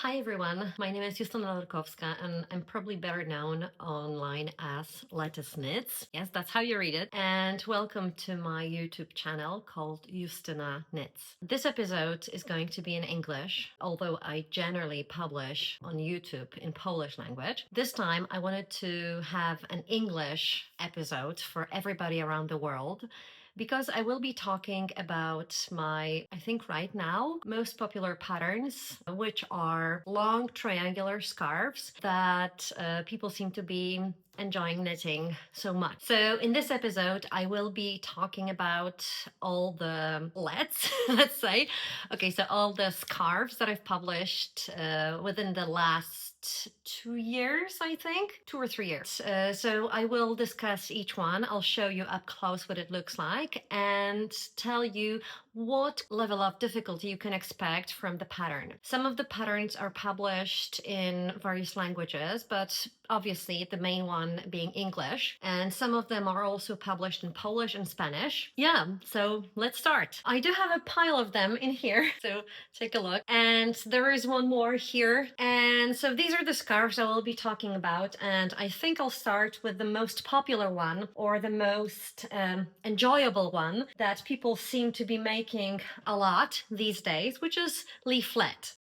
Hi everyone, my name is Justyna Lorkowska and I'm probably better known online as Lettuce Knits. Yes, that's how you read it. And welcome to my YouTube channel called Justyna Knits. This episode is going to be in English, although I generally publish on YouTube in Polish language. This time I wanted to have an English episode for everybody around the world, because I will be talking about my, I think right now, most popular patterns, which are long triangular scarves that people seem to be enjoying knitting so much. So in this episode, I will be talking about all the let's say. Okay, so all the scarves that I've published within the last 2 years, I think, 2 or 3 years. So I will discuss each one. I'll show you up close what it looks like and tell you what level of difficulty you can expect from the pattern. Some of the patterns are published in various languages, but obviously the main one being English, and some of them are also published in Polish and Spanish. Yeah, so let's start. I do have a pile of them in here, so take a look. And there is one more here. And so these are the scarves I will be talking about, and I think I'll start with the most popular one, or the most enjoyable one that people seem to be making a lot these days, which is Leaflette.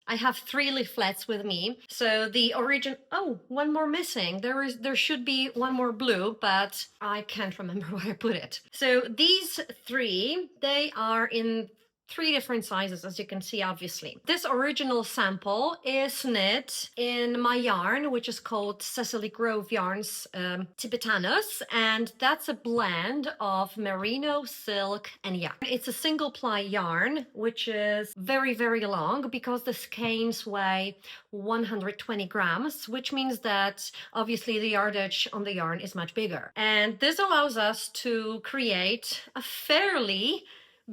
I have 3 leaflets with me. So the origin, oh, one more missing. There should be one more blue, but I can't remember where I put it. So these 3, they are in 3 different sizes, as you can see, obviously. This original sample is knit in my yarn, which is called Cecily Grove Yarns Tibetanus, and that's a blend of merino, silk, and yarn. It's a single ply yarn, which is very, very long because the skeins weigh 120 grams, which means that obviously the yardage on the yarn is much bigger. And this allows us to create a fairly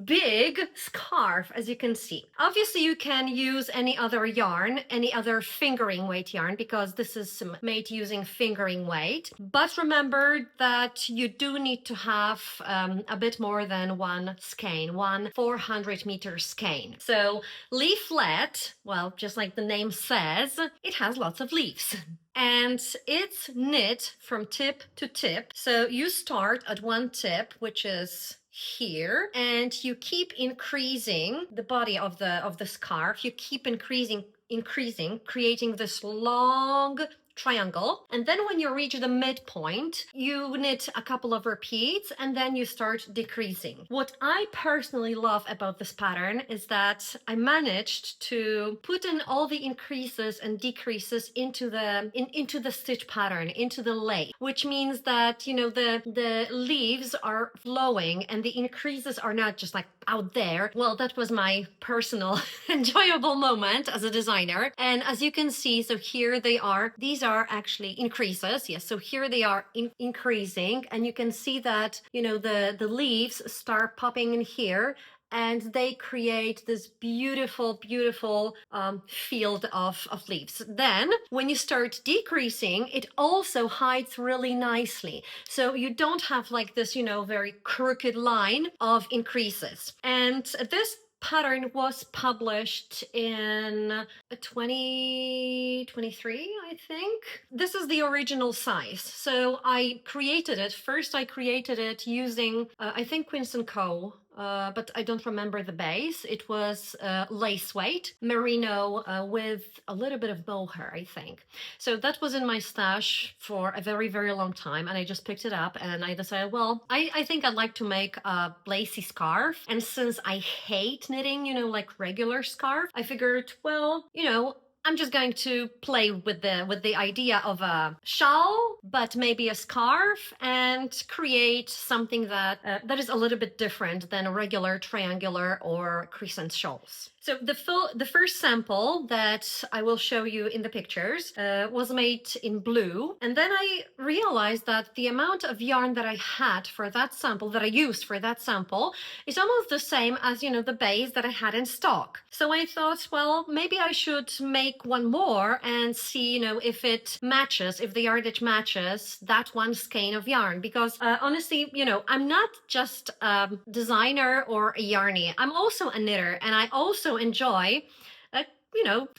big scarf, as you can see. Obviously you can use any other yarn, any other fingering weight yarn, because this is made using fingering weight, but remember that you do need to have a bit more than one skein, one 400-meter skein. So leaflet, well, just like the name says, it has lots of leaves. And it's knit from tip to tip. So you start at one tip, which is here, and you keep increasing the body of the scarf. You keep increasing, creating this long triangle, and then when you reach the midpoint, you knit a couple of repeats and then you start decreasing. What I personally love about this pattern is that I managed to put in all the increases and decreases into the stitch pattern, into the lay, which means that, you know, the leaves are flowing and the increases are not just like out there. Well, that was my personal enjoyable moment as a designer. And as you can see, so here they are. These are actually increases. Yes, so here they are increasing, and you can see that, you know, the leaves start popping in here, and they create this beautiful, beautiful field of leaves. Then when you start decreasing, it also hides really nicely. So you don't have like this, you know, very crooked line of increases. And this pattern was published in 2023, I think. This is the original size. So I created it. First, I created it using, I think, Quince & Co., but I don't remember the base. It was lace weight, merino with a little bit of mohair, I think. So that was in my stash for a very, very long time, and I just picked it up and I decided, well, I think I'd like to make a lacy scarf. And since I hate knitting, you know, like regular scarf, I figured, well, you know, I'm just going to play with the idea of a shawl, but maybe a scarf, and create something that that is a little bit different than regular triangular or crescent shawls. So the first sample that I will show you in the pictures was made in blue, and then I realized that the amount of yarn that I had for that sample, that I used for that sample, is almost the same as, you know, the base that I had in stock. So I thought, well, maybe I should make make one more and see, if it matches, if the yardage matches that one skein of yarn. Because honestly, I'm not just a designer or a yarny. I'm also a knitter, and I also enjoy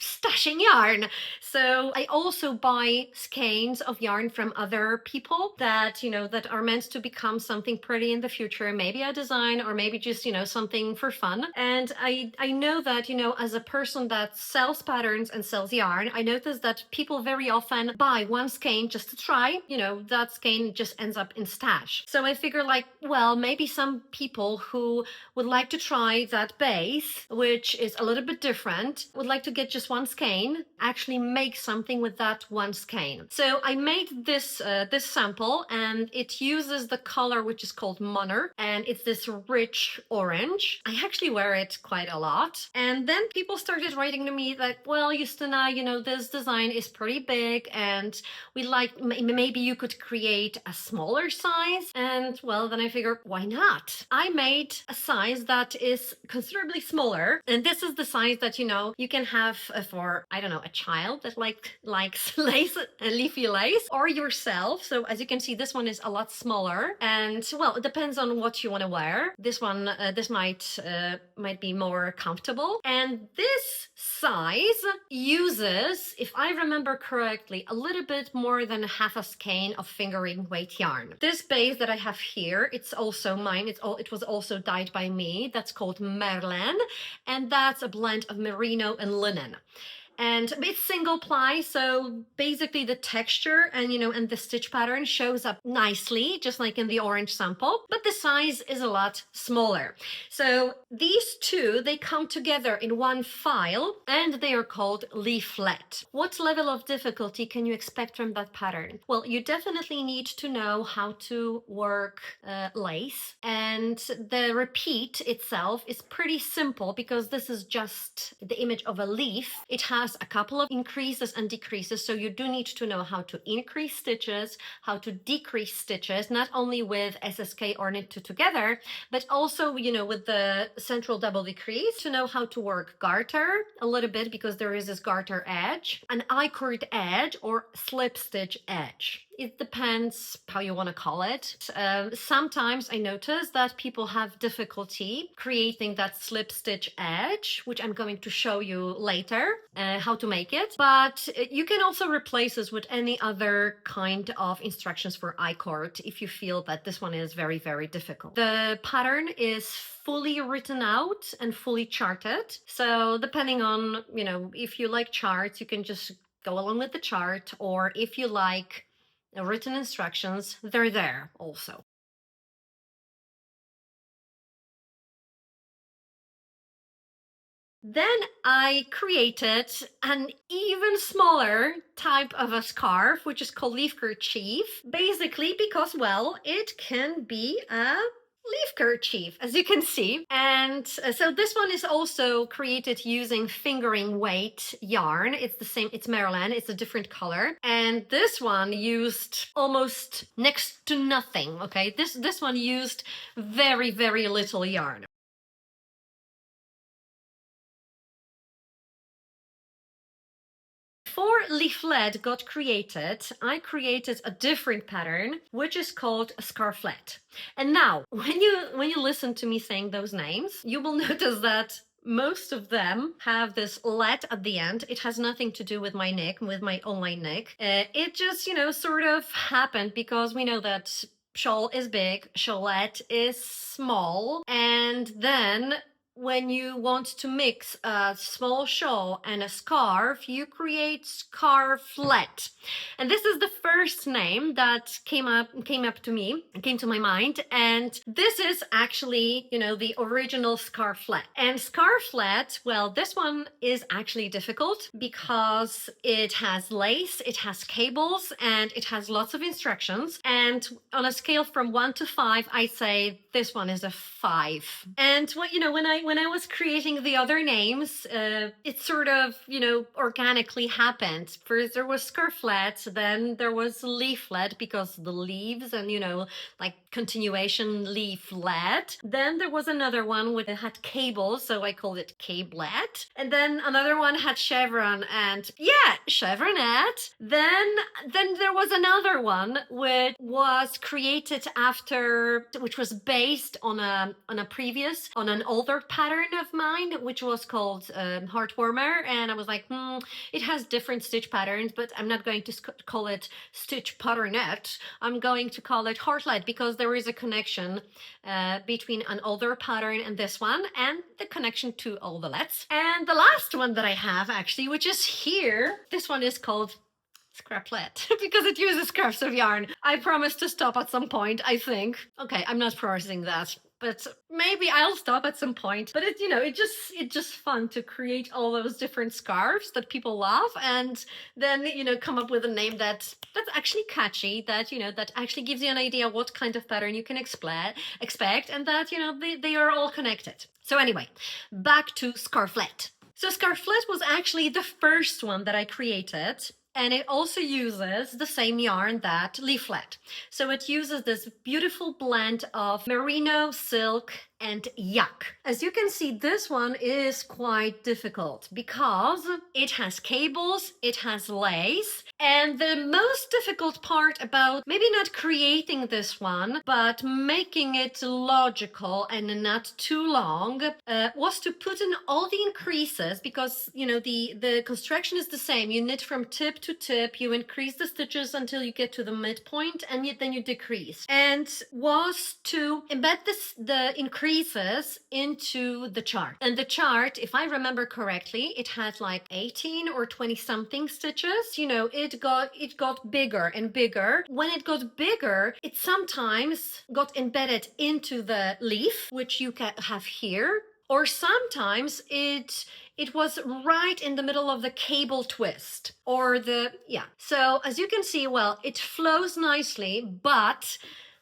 stashing yarn. So I also buy skeins of yarn from other people that, that are meant to become something pretty in the future, maybe a design or maybe just, something for fun. And I know that, as a person that sells patterns and sells yarn, I notice that people very often buy one skein just to try, that skein just ends up in stash. So I figure like, well, maybe some people who would like to try that base, which is a little bit different, would like to get just one skein, actually make something with that one skein. So I made this this sample, and it uses the color which is called Monner, and it's this rich orange. I actually wear it quite a lot. And then people started writing to me like, well, Justyna, this design is pretty big, and we like, maybe you could create a smaller size. And well, then I figured, why not? I made a size that is considerably smaller, and this is the size that you can have for, I don't know, a child that likes lace, leafy lace, or yourself. So as you can see, this one is a lot smaller, and well, it depends on what you want to wear. This one, this might be more comfortable. And this size uses, if I remember correctly, a little bit more than half a skein of fingering weight yarn. This base that I have here, it's also mine. It was also dyed by me. That's called Merlin, and that's a blend of merino and linen. And it's single ply, so basically the texture and and the stitch pattern shows up nicely, just like in the orange sample, but the size is a lot smaller. So these two, they come together in one file, and they are called Leaflette. What level of difficulty can you expect from that pattern? Well, you definitely need to know how to work lace, and the repeat itself is pretty simple because this is just the image of a leaf. It has a couple of increases and decreases, so you do need to know how to increase stitches, how to decrease stitches, not only with SSK or knit two together, but also with the central double decrease, to know how to work garter a little bit, because there is this garter edge, an I-cord edge, or slip stitch edge. It depends how you want to call it. Sometimes I notice that people have difficulty creating that slip stitch edge, which I'm going to show you later how to make it. But you can also replace this with any other kind of instructions for I-cord if you feel that this one is very, very difficult. The pattern is fully written out and fully charted. So depending on, if you like charts, you can just go along with the chart, or if you like written instructions, they're there also. Then I created an even smaller type of a scarf, which is called LEAFKERCHIEF, basically because, well, it can be a leaf kerchief, as you can see. And so this one is also created using fingering weight yarn. It's the same, it's Maryland, it's a different color. And this one used almost next to nothing, okay? This one used very, very little yarn. Before Leaflette got created, I created a different pattern, which is called a SCARFLETTE. And now, when you listen to me saying those names, you will notice that most of them have this let at the end. It has nothing to do with my nick, with my online nick. It just, sort of happened because we know that shawl is big, shawlette is small, and then when you want to mix a small shawl and a scarf, you create SCARFLETTE. And this is the first name that came to my mind. And this is actually, the original SCARFLETTE. And SCARFLETTE, well, this one is actually difficult because it has lace, it has cables, and it has lots of instructions. And on a scale from 1 to 5, I'd say this one is a 5. And when I when I was creating the other names, it sort of, you know, organically happened. First there was SCARFLETTE, then there was Leaflette because the leaves and, you know, like continuation Leaflette. Then there was another one with it had cables, so I called it CABLETTE. And then another one had chevron and yeah, chevronette. Then there was another one which was created after, which was based on an older pattern of mine, which was called Heartwarmer. And I was like, it has different stitch patterns, but I'm not going to call it stitch patternette. I'm going to call it Heartlette because there is a connection between an older pattern and this one, and the connection to all the lets. And the last one that I have actually, which is here, this one is called SCRAPLETTE because it uses scraps of yarn. I promise to stop at some point, I think. Okay, I'm not promising that, but maybe I'll stop at some point. But it's just fun to create all those different scarves that people love, and then come up with a name that's actually catchy, that actually gives you an idea what kind of pattern you can expect, and that they are all connected. So anyway, back to SCARFLETTE. So SCARFLETTE was actually the first one that I created. And it also uses the same yarn that Leaflette. So it uses this beautiful blend of merino, silk, and yak. As you can see, this one is quite difficult because it has cables, it has lace, and the most difficult part about maybe not creating this one, but making it logical and not too long, was to put in all the increases because, the construction is the same. You knit from tip to tip, you increase the stitches until you get to the midpoint, and then you decrease. And was to embed the increases into the chart. And the chart, if I remember correctly, it had like 18 or 20 something stitches. It got bigger and bigger. When it got bigger, it sometimes got embedded into the leaf, which you can have here, or sometimes it was right in the middle of the cable twist So as you can see, well, it flows nicely, but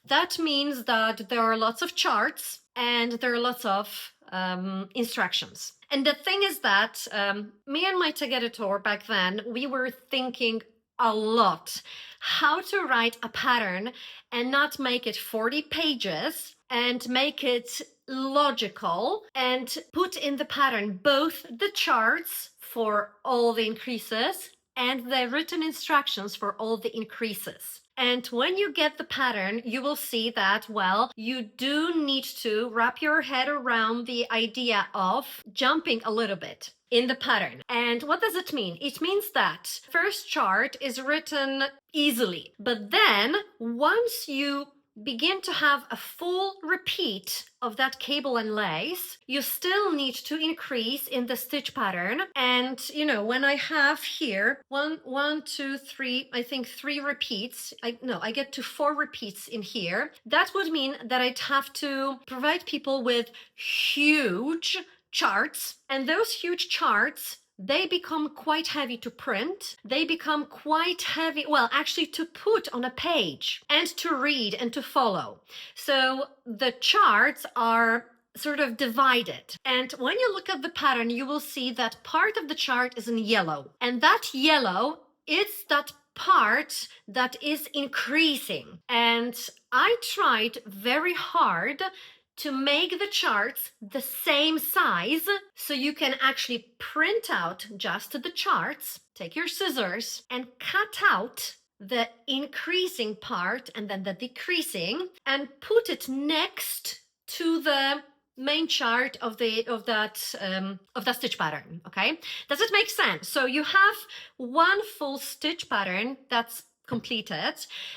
that means that there are lots of charts and there are lots of instructions. And the thing is that me and my tag editor back then, we were thinking a lot how to write a pattern and not make it 40 pages and make it logical and put in the pattern both the charts for all the increases and the written instructions for all the increases. And when you get the pattern, you will see that, well, you do need to wrap your head around the idea of jumping a little bit in the pattern. And what does it mean? It means that first chart is written easily, but then once you begin to have a full repeat of that cable and lace, you still need to increase in the stitch pattern. And when I have here one, two, three, I think 3 repeats, I get to 4 repeats in here. That would mean that I'd have to provide people with huge charts, and those huge charts, they become quite heavy to print. They become quite heavy, well, actually to put on a page and to read and to follow. So the charts are sort of divided. And when you look at the pattern, you will see that part of the chart is in yellow. And that yellow is that part that is increasing. And I tried very hard to make the charts the same size so you can actually print out just the charts, take your scissors and cut out the increasing part and then the decreasing and put it next to the main chart of that stitch pattern. Okay, does it make sense? So you have one full stitch pattern that's completed,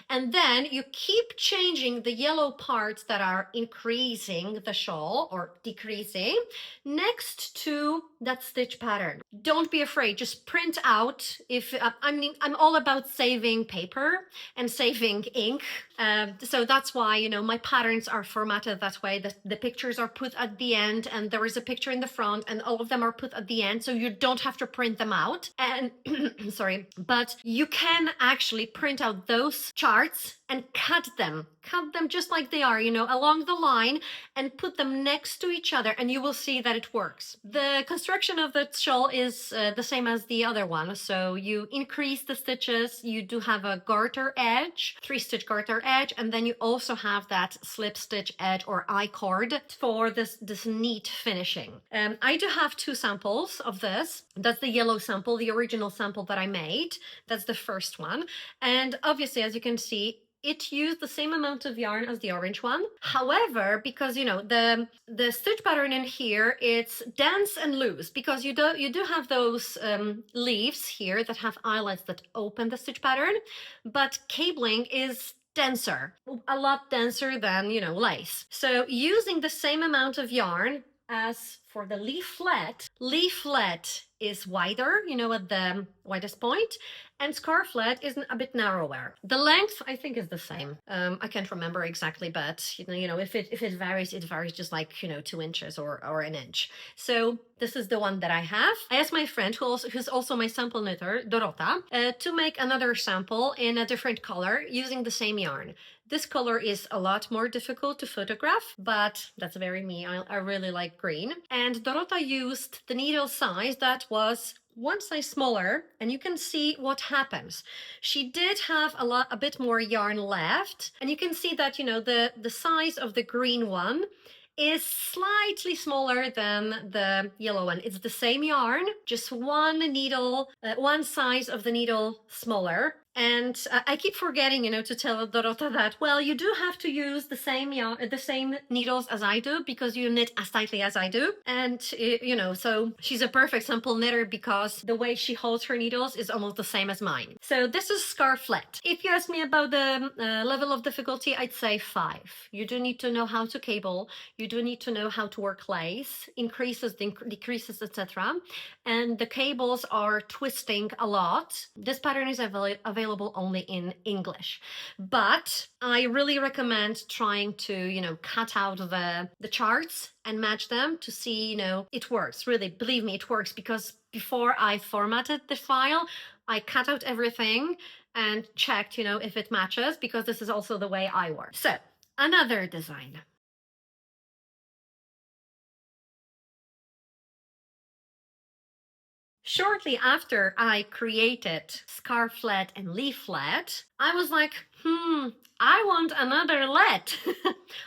and then you keep changing the yellow parts that are increasing the shawl or decreasing next to that stitch pattern. Don't be afraid, just print out. I'm all about saving paper and saving ink, so that's why my patterns are formatted that way, that the pictures are put at the end and there is a picture in the front and all of them are put at the end, so you don't have to print them out. And sorry, but you can actually print out those charts and cut them just like they are, you know, along the line, and put them next to each other, and you will see that it works. The construction of the shawl is the same as the other one. So you increase the stitches, you do have a garter edge, 3-stitch garter edge, and then you also have that slip stitch edge or I-cord for this neat finishing. I do have 2 samples of this. That's the yellow sample, the original sample that I made. That's the first one. And obviously, as you can see, it used the same amount of yarn as the orange one. However, because you know the stitch pattern in here, it's dense and loose, because you do have those leaves here that have eyelets that open the stitch pattern, but cabling is denser, a lot denser than, you know, lace. So using the same amount of yarn as for the leaflette, leaflette is wider, you know, at the widest point, and scarflette is a bit narrower. The length, I think, is the same. I can't remember exactly, but you know, if it varies, it varies just like, you know, 2 inches or an inch. So this is the one that I have. I asked my friend, who's also my sample knitter, Dorota, to make another sample in a different color using the same yarn. This color is a lot more difficult to photograph, but that's very me. I really like green. And Dorota used the needle size that was 1 size smaller, and you can see what happens. She did have a bit more yarn left, and you can see that, you know, the size of the green one is slightly smaller than the yellow one. It's the same yarn, just one needle, 1 size of the needle smaller. And I keep forgetting, you know, to tell Dorota that, well, you do have to use the same yarn, the same needles as I do, because you knit as tightly as I do. And, you know, so she's a perfect sample knitter because the way she holds her needles is almost the same as mine. So this is Scarflette. If you ask me about the level of difficulty, I'd say 5. You do need to know how to cable. You do need to know how to work lace, increases, decreases, etc. And the cables are twisting a lot. This pattern is available only in English, but I really recommend trying to, you know, cut out the charts and match them to see, you know, it works. Really, believe me, it works, because before I formatted the file, I cut out everything and checked, you know, if it matches, because this is also the way I work. So another design. Shortly after I created Scarflette and Leaflette, I was like, I want another let.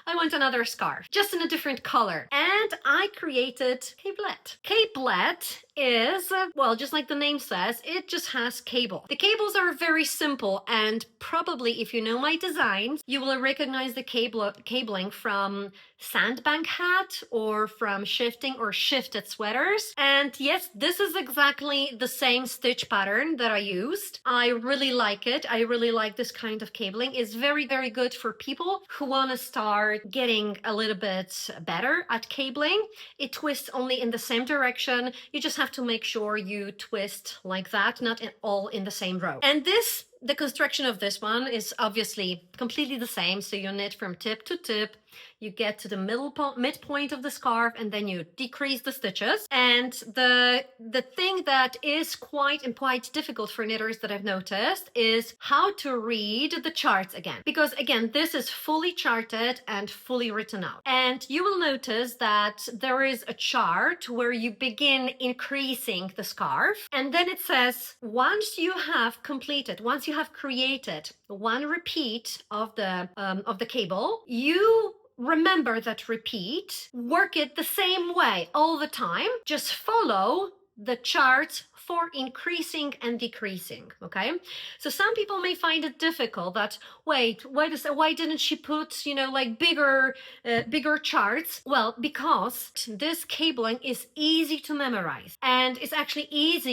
I want another scarf, just in a different color. And I created CABLETTE. CABLETTE is, well, just like the name says, it just has cable. The cables are very simple, and probably if you know my designs, you will recognize the cabling from sandbank hat or from shifting or shifted sweaters. And yes, this is exactly the same stitch pattern that I used. I really like it. I really like this kind of cabling. It's very, very good for people who want to start getting a little bit better at cabling. It twists only in the same direction. You just have to make sure you twist like that, not all in the same row. And the construction of this one is obviously completely the same. So you knit from tip to tip, you get to the midpoint of the scarf, and then you decrease the stitches. And the thing that is quite difficult for knitters that I've noticed is how to read the charts again. Because again, this is fully charted and fully written out. And you will notice that there is a chart where you begin increasing the scarf. And then it says, once you have created 1 repeat of the cable, you remember that repeat, work it the same way all the time, just follow the chart for increasing and decreasing, okay? So some people may find it difficult that, why didn't she put, you know, like bigger charts? Well, because this cabling is easy to memorize, and it's actually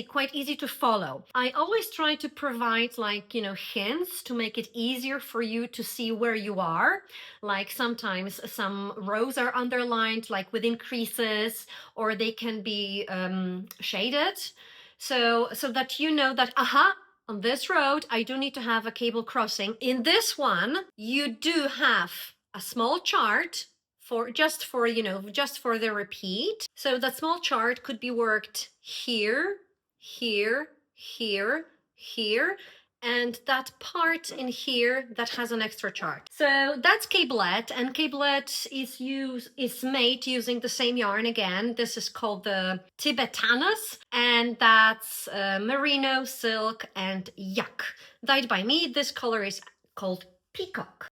quite easy to follow. I always try to provide, like, you know, hints to make it easier for you to see where you are. Like sometimes some rows are underlined, like with increases, or they can be shaded. So that you know that, on this road, I do need to have a cable crossing. In this one, you do have a small chart just for the repeat. So that small chart could be worked here, here, here, here. and that part in here that has an extra chart. So that's CABLETTE, and CABLETTE is made using the same yarn again. This is called the Tibetanus, and that's merino, silk, and yak. Dyed by me. This color is called Peacock.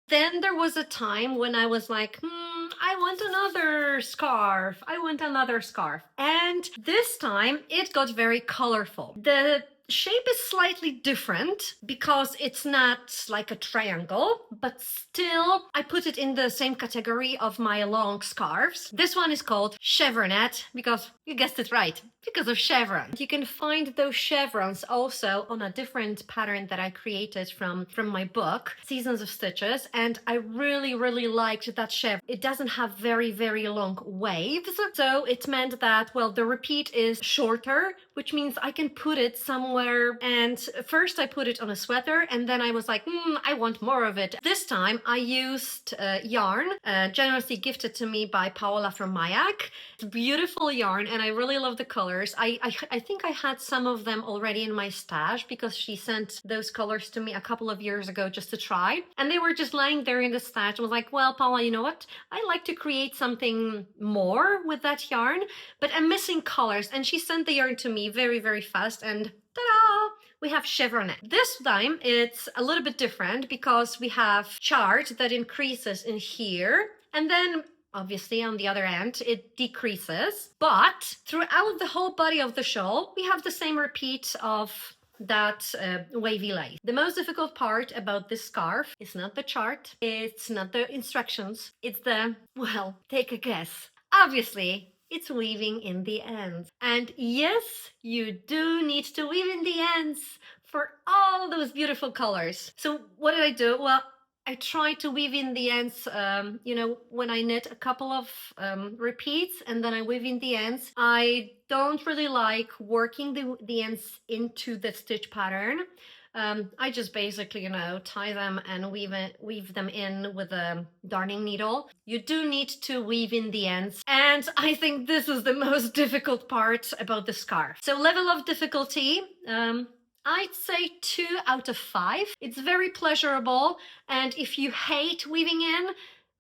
Then there was a time when I was like, I want another scarf. I want another scarf. And this time it got very colorful. The shape is slightly different because it's not like a triangle, but still I put it in the same category of my long scarves. This one is called chevronette because you guessed it right, because of chevron. You can find those chevrons also on a different pattern that I created from my book, Seasons of Stitches, and I really liked that chevron. It doesn't have very long waves, so it meant that, well, the repeat is shorter, which means I can put it somewhere. And first I put it on a sweater, and then I was like, I want more of it. This time I used yarn, generously gifted to me by Paola from Mayak. It's beautiful yarn, and I really love the colors. I think I had some of them already in my stash because she sent those colors to me a couple of years ago just to try, and they were just lying there in the stash. I was like, well, Paola, you know what? I like to create something more with that yarn, but I'm missing colors. And she sent the yarn to me very fast, and ta-da! We have chevronette. This time it's a little bit different because we have chart that increases in here, and then obviously on the other end it decreases, but throughout the whole body of the shawl we have the same repeat of that wavy lace. The most difficult part about this scarf is not the chart, it's not the instructions, it's the, well, take a guess. Obviously, it's weaving in the ends. And yes, you do need to weave in the ends for all those beautiful colors. So what did I do? Well, I try to weave in the ends, you know, when I knit a couple of repeats and then I weave in the ends. I don't really like working the ends into the stitch pattern. I just basically, you know, tie them and weave them in with a darning needle. You do need to weave in the ends, and I think this is the most difficult part about the scarf. So level of difficulty, I'd say 2 out of 5. It's very pleasurable, and if you hate weaving in,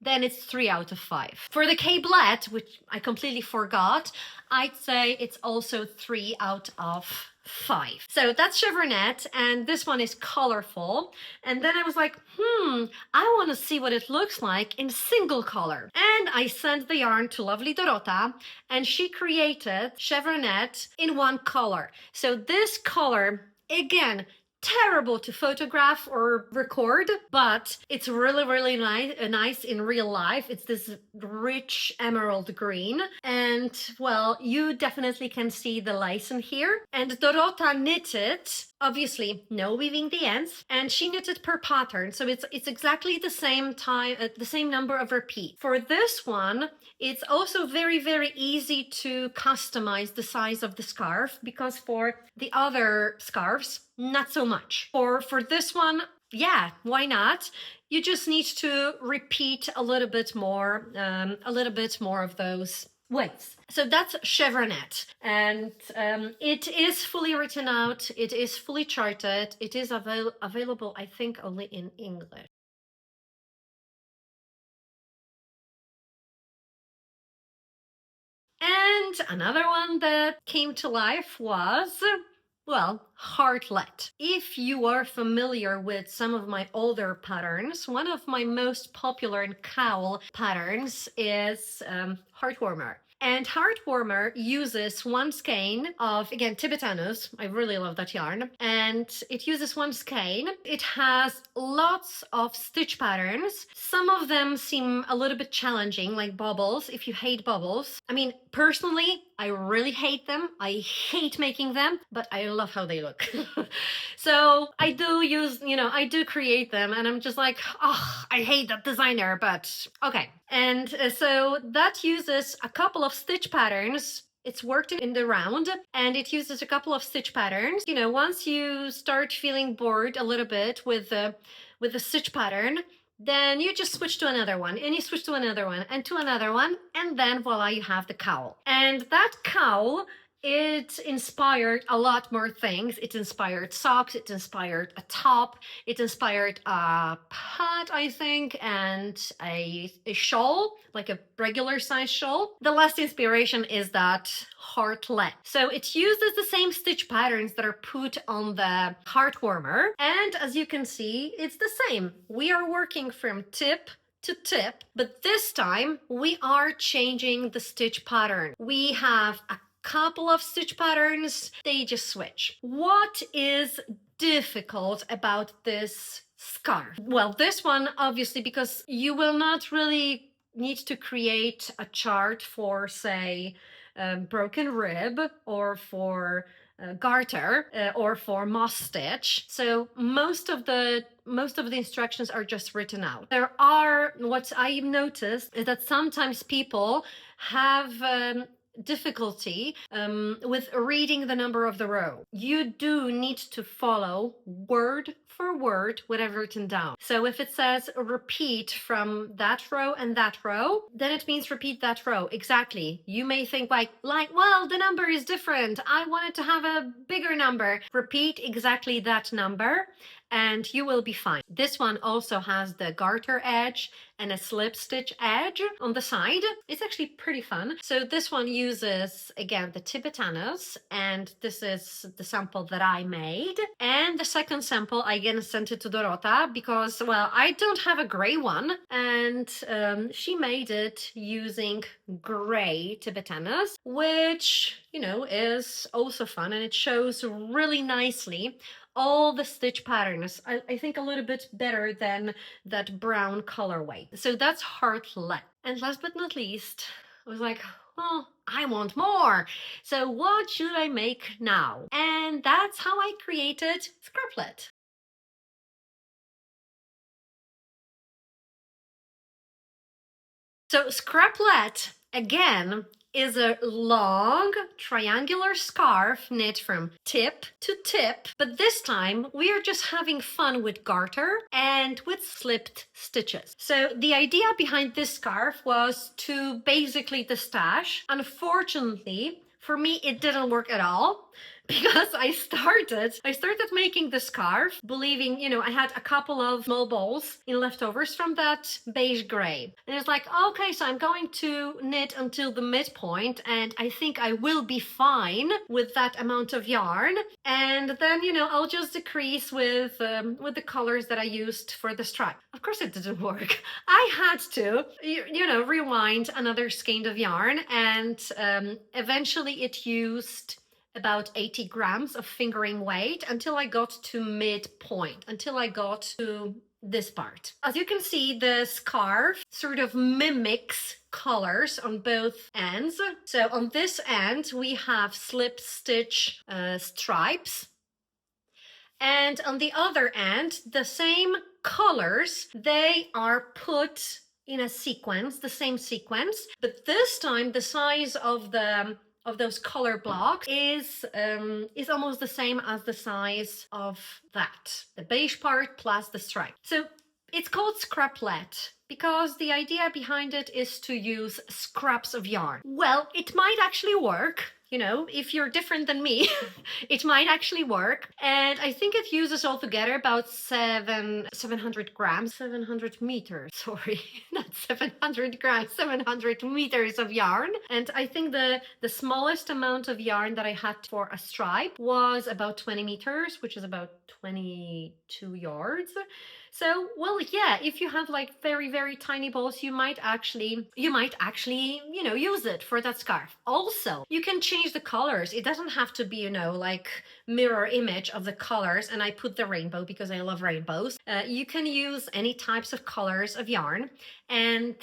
then it's 3 out of 5. For the CABLETTE, which I completely forgot, I'd say it's also 3 out of 5. So that's chevronette, and this one is colorful. And then I was like, I want to see what it looks like in single color. And I sent the yarn to lovely Dorota, and she created chevronette in one color. So this color, again, terrible to photograph or record, but it's really nice in real life. It's this rich emerald green, and well, you definitely can see the lace in here. And Dorota knitted, obviously no weaving the ends, and she knitted per pattern, so it's exactly the same time, the same number of repeats. For this one, it's also very easy to customize the size of the scarf, because for the other scarves, not so much. For this one, yeah, why not? You just need to repeat a little bit more of those waves. So that's chevronette, and it is fully written out, it is fully charted, it is available, I think, only in English. And another one that came to life was, well, HEARTLETTE. If you are familiar with some of my older patterns, one of my most popular and cowl patterns is Heartwarmer. And Heartwarmer uses one skein of, again, Tibetanus. I really love that yarn. And it uses one skein. It has lots of stitch patterns. Some of them seem a little bit challenging, like bubbles, if you hate bubbles. I mean, personally, I really hate them. I hate making them, but I love how they look. So I do use, you know, I do create them, and I'm just like, oh, I hate that designer, but okay. And so that uses a couple of stitch patterns. It's worked in the round, and it uses a couple of stitch patterns. You know, once you start feeling bored a little bit with the stitch pattern, then you just switch to another one, and you switch to another one, and to another one, and then voila, you have the cowl. And that cowl, it inspired a lot more things. It inspired socks, it inspired a top, it inspired a hat, I think, and a shawl, like a regular size shawl. The last inspiration is that heartlet. So it uses the same stitch patterns that are put on the heartwarmer. And as you can see, it's the same. We are working from tip to tip, but this time we are changing the stitch pattern. We have a couple of stitch patterns, they just switch. What is difficult about this scarf? Well, this one, obviously, because you will not really need to create a chart for, say, broken rib, or for garter, or for moss stitch. So most of the instructions are just written out. There are, what I noticed is that sometimes people have difficulty with reading the number of the row. You do need to follow word for word what I've written down. So if it says repeat from that row and that row, then it means repeat that row. Exactly. You may think like, well, the number is different. I wanted to have a bigger number. Repeat exactly that number and you will be fine. This one also has the garter edge and a slip stitch edge on the side. It's actually pretty fun. So this one uses, again, the tibetanas, and this is the sample that I made. And the second sample, I again sent it to Dorota because, well, I don't have a gray one, and she made it using gray tibetanas, which, you know, is also fun, and it shows really nicely all the stitch patterns. I think a little bit better than that brown colorway. So that's heartlet. And last but not least, I was like, oh, I want more. So what should I make now? And that's how I created Scraplet. So Scraplet, again, is a long triangular scarf knit from tip to tip, but this time we are just having fun with garter and with slipped stitches. So the idea behind this scarf was to basically the stash. Unfortunately, for me, it didn't work at all. Because I started making the scarf believing, you know, I had a couple of small balls in leftovers from that beige gray. And it's like, okay, so I'm going to knit until the midpoint and I think I will be fine with that amount of yarn. And then, you know, I'll just decrease with the colors that I used for the stripe. Of course it didn't work. I had to, you know, rewind another skein of yarn, and eventually it used about 80 grams of fingering weight until I got to midpoint, until I got to this part. As you can see, the scarf sort of mimics colors on both ends. So on this end, we have slip stitch stripes. And on the other end, the same colors, they are put in a sequence, the same sequence, but this time the size of those color blocks is almost the same as the size of that, the beige part plus the stripe. So it's called Scraplette because the idea behind it is to use scraps of yarn. Well, it might actually work. You know, if you're different than me, it might actually work. And I think it uses altogether about 700 grams, 700 meters, sorry, not 700 grams, 700 meters of yarn. And I think the smallest amount of yarn that I had for a stripe was about 20 meters, which is about 22 yards. So, well, yeah, if you have like very, very tiny balls, you might actually, you know, use it for that scarf. Also, you can change the colors. It doesn't have to be, you know, like mirror image of the colors. And I put the rainbow because I love rainbows. You can use any types of colors of yarn. And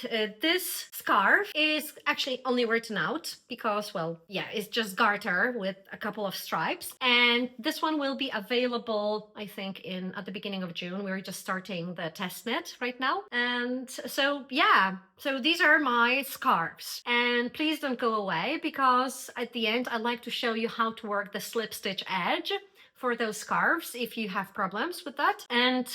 this scarf is actually only written out because, well, yeah, it's just garter with a couple of stripes. And this one will be available, I think, at the beginning of June. We're just starting the test knit right now. And so, yeah, so these are my scarves. And please don't go away because at the end, I'd like to show you how to work the slip stitch edge for those scarves if you have problems with that. And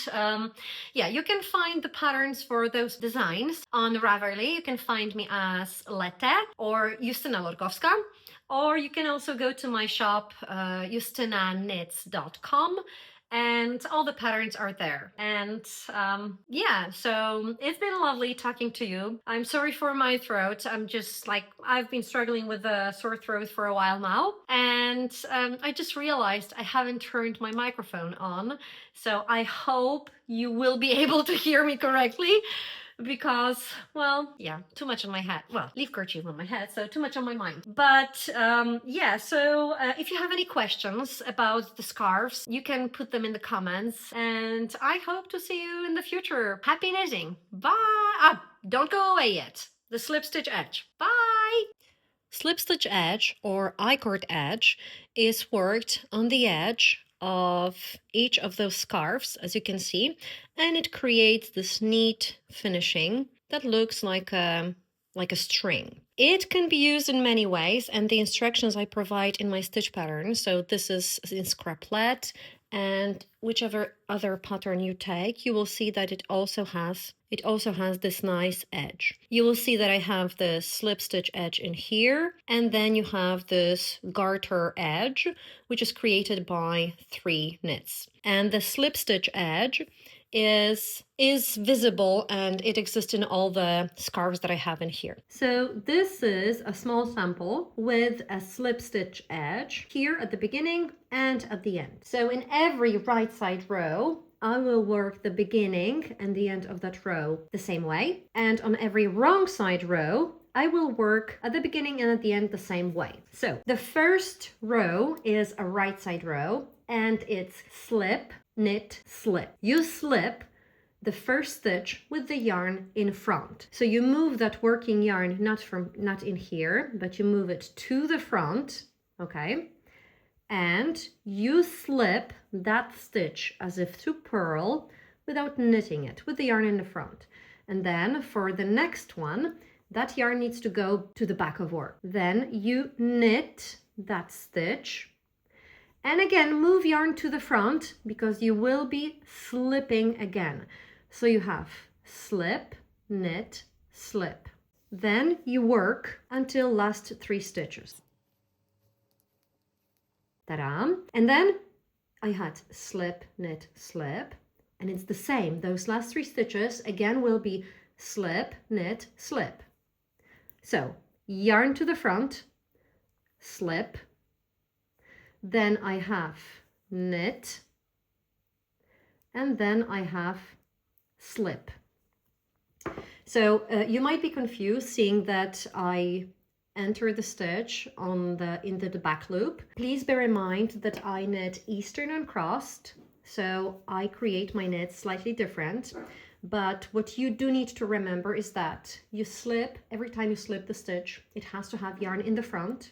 yeah, you can find the patterns for those designs on Ravelry. You can find me as Lette or Justyna Lorkowska, or you can also go to my shop, justynaknits.com, and all the patterns are there. And yeah, so it's been lovely talking to you. I'm sorry for my throat. I'm just like, I've been struggling with a sore throat for a while now, and I just realized I haven't turned my microphone on, so I hope you will be able to hear me correctly, because, well, yeah, too much on my head. Well, leaf kerchief on my head, so too much on my mind. But yeah, so if you have any questions about the scarves, you can put them in the comments, and I hope to see you in the future. Happy knitting. Bye. Don't go away yet. The slip stitch edge. Bye. Slip stitch edge, or I-cord edge, is worked on the edge of each of those scarves, as you can see, and it creates this neat finishing that looks like a string. It can be used in many ways, and the instructions I provide in my stitch pattern. So this is in SCRAPLETTE, and whichever other pattern you take, you will see that it also has this nice edge. You will see that I have the slip stitch edge in here, and then you have this garter edge, which is created by 3 knits. And the slip stitch edge is visible, and it exists in all the scarves that I have in here. So this is a small sample with a slip stitch edge here at the beginning and at the end. So in every right side row, I will work the beginning and the end of that row the same way. And on every wrong side row, I will work at the beginning and at the end the same way. So the first row is a right side row, and it's slip, knit, slip. You slip the first stitch with the yarn in front. So you move that working yarn not in here, but you move it to the front, okay? And you slip that stitch as if to purl without knitting it, with the yarn in the front. And then for the next one, that yarn needs to go to the back of work. Then you knit that stitch, and again move yarn to the front, because you will be slipping again. So you have slip, knit, slip. Then you work until last 3 stitches. Ta-da! And then I had slip, knit, slip, and it's the same. Those last 3 stitches again will be slip, knit, slip. So yarn to the front, slip, then I have knit, and then I have slip. So you might be confused seeing that I enter the stitch into the back loop. Please bear in mind that I knit Eastern uncrossed, so I create my knits slightly different. But what you do need to remember is that you slip, every time you slip the stitch, it has to have yarn in the front.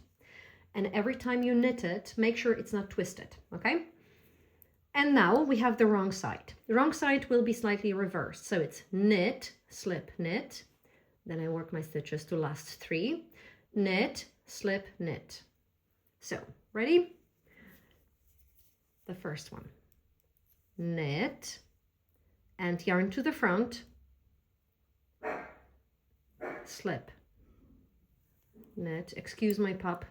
And every time you knit it, make sure it's not twisted, okay? And now we have the wrong side. The wrong side will be slightly reversed. So it's knit, slip, knit. Then I work my stitches to last 3. Knit, slip, knit. So, ready? The first one. Knit, and yarn to the front. Slip. Knit, excuse my pup.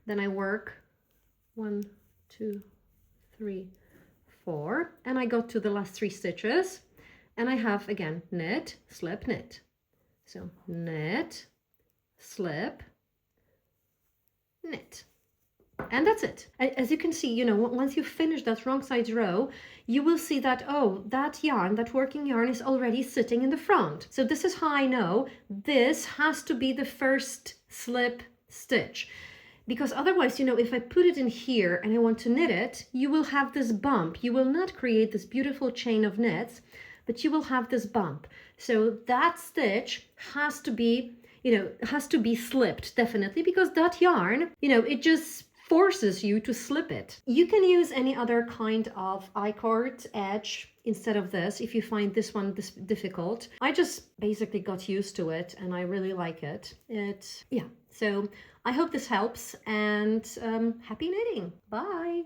Then I work 1, 2, 3, 4, and I go to the last 3 stitches, and I have again knit, slip, knit. So knit, slip, knit. And that's it. As you can see, you know, once you finish that wrong side row, you will see that, oh, that yarn, that working yarn is already sitting in the front. So this is how I know this has to be the first slip stitch. Because otherwise, you know, if I put it in here and I want to knit it, you will have this bump. You will not create this beautiful chain of knits, but you will have this bump. So that stitch has to be, you know, has to be slipped, definitely, because that yarn, you know, it just forces you to slip it. You can use any other kind of I-cord edge instead of this if you find this one difficult. I just basically got used to it and I really like it. Yeah, so I hope this helps, and happy knitting. Bye.